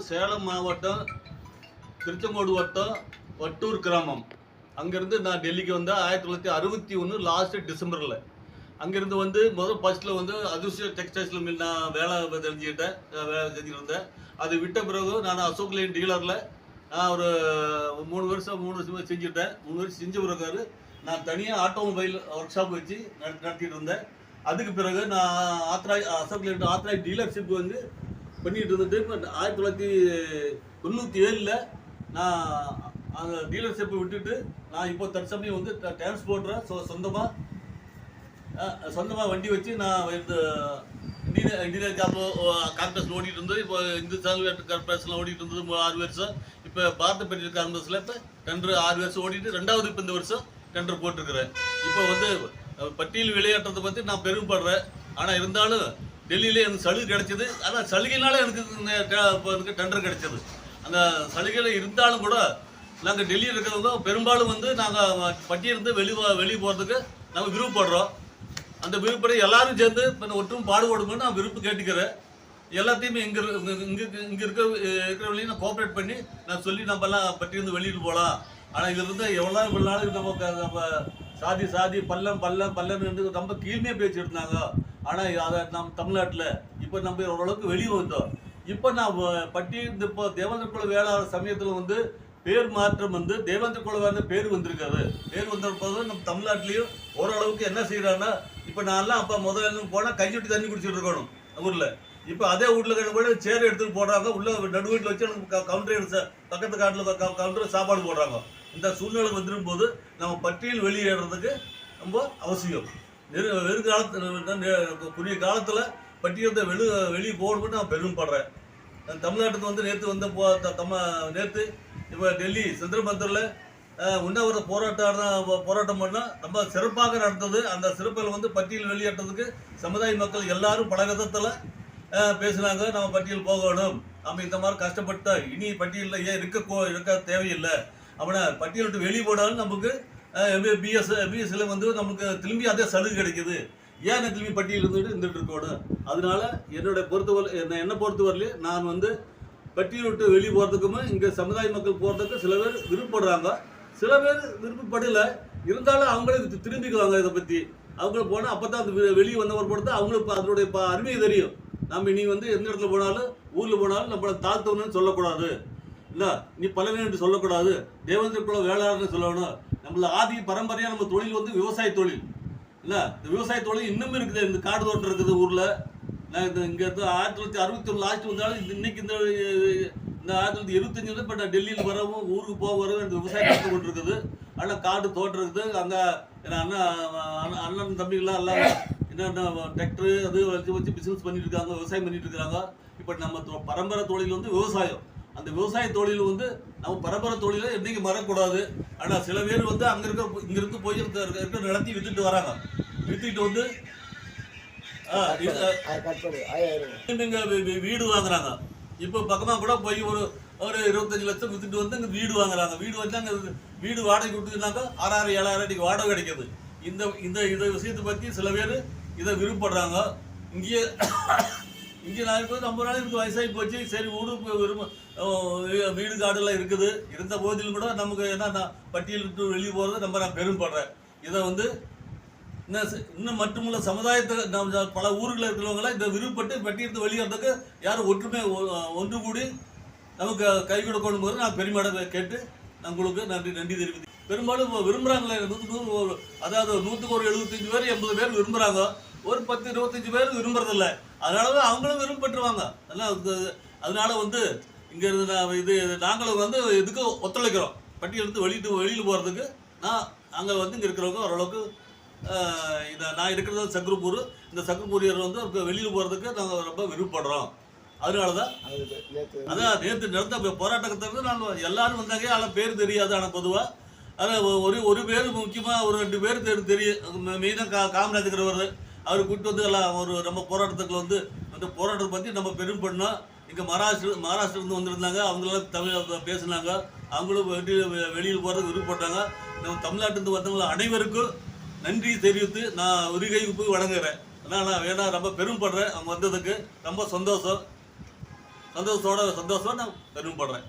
சேலம் மாவட்டம் திருச்செங்கோடு வட்டம் வட்டூர் கிராமம். அங்கேருந்து நான் டெல்லிக்கு வந்தேன் 1961 லாஸ்ட் டிசம்பரில். அங்கேருந்து வந்து ஃபர்ஸ்ட்டில் வந்து அதிர்ஷ்ட டெக்ஸ்டைல்ஸில் மில் நான் வேலை செஞ்சுக்கிட்டு இருந்தேன். அது விட்ட பிறகு நான் அசோக் லைன் டீலரில் நான் ஒரு 3 வருஷம் செஞ்சுட்டேன். 3 வருஷம் செஞ்ச பிறகு நான் தனியாக ஆட்டோமொபைல் ஒர்க் ஷாப் வச்சு நடத்திட்டு இருந்தேன். அதுக்கு பிறகு நான் அசோக் லைன் ஆத்தரைஸ் டீலர்ஷிப் வந்து பண்ணிட்டு இருந்துட்டு இப்போ 1997 நான் அந்த டீலர்ஷிப்பை விட்டுட்டு நான் இப்போ தற்சமயம் வந்து டிரான்ஸ்போர்ட்டரை சொந்தமாக வண்டி வச்சு நான் இந்த இன்டீரியர் கார்பரேஷன் ஓடிட்டு இருந்தது. இப்போ இந்துஸ்தான் கார்பரேஷனில் ஓடிட்டு இருந்தது 6 வருஷம். இப்போ பாரத பெட்ரோல் கார்பரேஷனில் இப்போ டெண்டர் 6 வருஷம் ஓடிட்டு 2வது இப்போ இந்த வருஷம் டெண்டர் போட்டிருக்கிறேன். இப்போ வந்து பட்டியல் விளையாட்டுறதை பற்றி நான் பெருமைப்படுறேன். ஆனால் இருந்தாலும் டெல்லியிலே எனக்கு சலுகை கிடைச்சது. ஆனால் சலுகைனால எனக்கு டெண்டர் கிடைச்சது. அந்த சலுகையில் இருந்தாலும் கூட நாங்கள் டெல்லியில் இருக்கிறவங்க பெரும்பாலும் வந்து நாங்கள் பட்டியலிருந்து வெளியே போகிறதுக்கு நாங்கள் விருப்பப்படுறோம். அந்த விருப்பப்படி எல்லாரும் சேர்ந்து இப்போ ஒற்றும் பாடுபடுங்கன்னு நான் விருப்பம் கேட்டுக்கிறேன். எல்லாத்தையுமே இங்கே இருக்கிறவங்களையும் நான் கோஆப்ரேட் பண்ணி நான் சொல்லி நம்மலாம் பட்டியலிருந்து வெளியில் போகலாம். ஆனால் இதிலிருந்து இவ்வளோ நாளுக்கு நம்ம சாதி பல்லன்னு ரொம்ப கீழ்மையாக பேச்சு எடுத்தாங்க. ஆனால் அதை நம்ம தமிழ்நாட்டில் இப்போ நம்ம ஓரளவுக்கு வெளியே வந்தோம். இப்போ நான் பட்டியல் இப்போ தேவேந்திர குல வேளாளர் சமயத்தில் வந்து பேர் மாற்றம் வந்து தேவேந்திர குல வேளாளர் பேர் வந்திருக்காது. பேர் வந்திருப்பது நம்ம தமிழ்நாட்டிலையும் ஓரளவுக்கு என்ன செய்யறாங்கன்னா, இப்போ நான்லாம் அப்போ முதல்ல போனால் கையொட்டி தண்ணி குடிச்சிட்டு இருக்கணும் ஊரில். இப்போ அதே வீட்டில் கூட சேர் எடுத்துகிட்டு போடுறாங்க. உள்ள நடு வீட்டில் வச்சு எனக்கு கவுண்டர் பக்கத்து காட்டில் கவுண்டர் சாப்பாடு போடுறாங்க. இந்த சூழ்நிலை வந்துடும் போது நம்ம பட்டியல் வெளியேறதுக்கு ரொம்ப அவசியம். குறுகிய காலத்தில் பட்டியல் வெளியே போகணும்னு நான் பெருமைப்படுறேன். தமிழ்நாட்டுக்கு வந்து நேற்று இப்போ டெல்லி சந்திரமந்தரில் உண்ணாவிரத போராட்டம் பண்ணால் ரொம்ப சிறப்பாக நடந்தது. அந்த சிறப்பில் வந்து பட்டியல் வெளியேற்றதுக்கு சமுதாய மக்கள் எல்லாரும் பல விதத்தில் பேசுனாங்க. நம்ம பட்டியல் போகணும், நம்ம இந்த மாதிரி கஷ்டப்பட்ட இனி பட்டியலில் ஏன் இருக்க தேவையில்லை. அப்படின்னா பட்டியல் விட்டு வெளியே போனாலும் நமக்கு பிஎஸ்ல வந்து நமக்கு திரும்பி அதே சலுகை கிடைக்குது. ஏன் திரும்பி பட்டியல் இருந்துட்டு இருக்கணும். அதனால என்னை பொறுத்தவரையிலே நான் வந்து பட்டியல் விட்டு வெளியே போகிறதுக்குமே இங்கே சமுதாய மக்கள் போகிறதுக்கு சில பேர் விருப்பப்படுறாங்க, சில பேர் விருப்பப்படலை. இருந்தாலும் அவங்களுக்கு திரும்பிக்குவாங்க. இதை பற்றி அவங்களுக்கு போனால் அப்போ தான் அந்த வெளியே வந்தவர் பொறுத்து அவங்களுக்கு அதனுடைய அருமையை தெரியும். நம்ம இனி வந்து எந்த இடத்துல போனாலும் ஊரில் போனாலும் நம்மளை தாழ்த்தவனு சொல்லக்கூடாது, இல்லை நீ பலவீனு சொல்லக்கூடாது, தேவேந்திர குல வேளாளர்னு சொல்லணும். நம்மள ஆதி பரம்பரையாக நம்ம தொழில் வந்து விவசாய தொழில் இல்லை. இந்த விவசாய தொழில் இன்னும் இருக்குது. இந்த காடு தோட்டம் இருக்குது ஊரில். நான் இங்கே இருந்து 1961 லாஸ்ட் வந்தாலும் இன்னைக்கு இந்த 1975 வந்து இப்போ நான் டெல்லியில் வரவும் ஊருக்கு வரவும் இந்த விவசாயம் நடந்து கொண்டு இருக்குது. ஆனால் காடு தோட்டம் இருக்குது. அங்கே அண்ணன் தம்பிகள்லாம் எல்லாம் என்னென்ன டிராக்டரு அது வச்சு பிஸ்னஸ் பண்ணிட்டு இருக்காங்க, விவசாயம் பண்ணிட்டு இருக்கிறாங்க. இப்போ நம்ம பரம்பரை தொழில் வந்து விவசாயம். அந்த விவசாய தொழில் வந்து நம்ம பரம்பரை தொழிலை என்றைக்கு மறக்கக்கூடாது. ஆனால் சில பேர் வந்து இங்கிருந்து போய் இருக்கிற நிலத்தை வித்துட்டு வராங்க. வித்துட்டு வந்து வீடு வாங்குறாங்க. இப்போ பக்கமாக கூட போய் ஒரு 25 லட்சம் வித்துட்டு வந்து இங்கே வீடு வாங்குறாங்க. வீடு வச்சு அங்கே வீடு வாடகை கொடுத்துனாக்கா 6000 7000 இன்னைக்கு வாடகை கிடைக்கிது. இந்த விஷயத்தை பற்றி சில பேர் இதை விருப்பப்படுறாங்க. இங்கே நான் இப்போ 50 நாள் எனக்கு வயசாகி போச்சு. சரி வீடு காடுலாம் இருக்குது. இருந்த போதிலும் கூட நமக்கு என்ன பட்டியலிட்டு வெளியே போகிறது நான் பெருமைப்படுறேன். இதை வந்து இன்னும் மட்டுமல்ல சமுதாயத்தை நம்ம பல ஊர்களில் இருக்கிறவங்களாம் இதை விருப்பப்பட்டு பட்டியலிட்டு வெளியேறதுக்கு யாரும் ஒன்று கூடி நமக்கு கை கொடுக்கணும் போது நான் பெருமையோட கேட்டு உங்களுக்கு நன்றி தெரிவித்து பெரும்பாலும் விரும்புகிறாங்களே. அதாவது 100க்கு ஒரு 75 பேர் 80 பேர் விரும்புகிறாங்க. ஒரு 10-25 பேர் விரும்புறதில்லை. அதனால தான் அவங்களும் விரும்பப்பட்டுருவாங்க. அதனால வந்து இங்கே இருந்து நாங்களும் வந்து இதுக்கு ஒத்துழைக்கிறோம். பட்டியலிருந்து வெளியில் போகிறதுக்கு அங்கே வந்து இங்கே இருக்கிறவங்க ஓரளவுக்கு நான் இருக்கிறது சக்கரப்பூர். இந்த சக்கரப்பூரியர் வந்து வெளியில் போகிறதுக்கு நாங்கள் ரொம்ப விருப்பப்படுறோம். அதனால தான் அதான் நேற்று நடந்த போராட்டத்திலிருந்து நாங்கள் எல்லாரும் வந்தாங்க. அதில் பேர் தெரியாது. ஆனால் பொதுவாக அதான் ஒரு பேர் முக்கியமாக ஒரு 2 பேர் தெரியும். மெயினாக காமராஜர் அவர் கூப்பிட்டு வந்து எல்லாம் நம்ம போராட்டத்துக்கு வந்து அந்த போராட்டத்தை பற்றி நம்ம பெருமைப்படணும். இங்கே மகாராஷ்டிரிலேருந்து வந்திருந்தாங்க. அவங்களாம் தமிழ் பேசுனாங்க. அவங்களும் வெளியில் போகிறதுக்கு விருப்பப்பட்டாங்க. நம்ம தமிழ்நாட்டிலேருந்து வந்தவங்க அனைவருக்கும் நன்றி தெரிவித்து நான் ஒரு கைக்கு வழங்குகிறேன். நான் வேணா ரொம்ப பெருமைப்படுறேன். அவங்க வந்ததுக்கு ரொம்ப சந்தோஷம். சந்தோஷமா நான் பெருமைப்படுறேன்.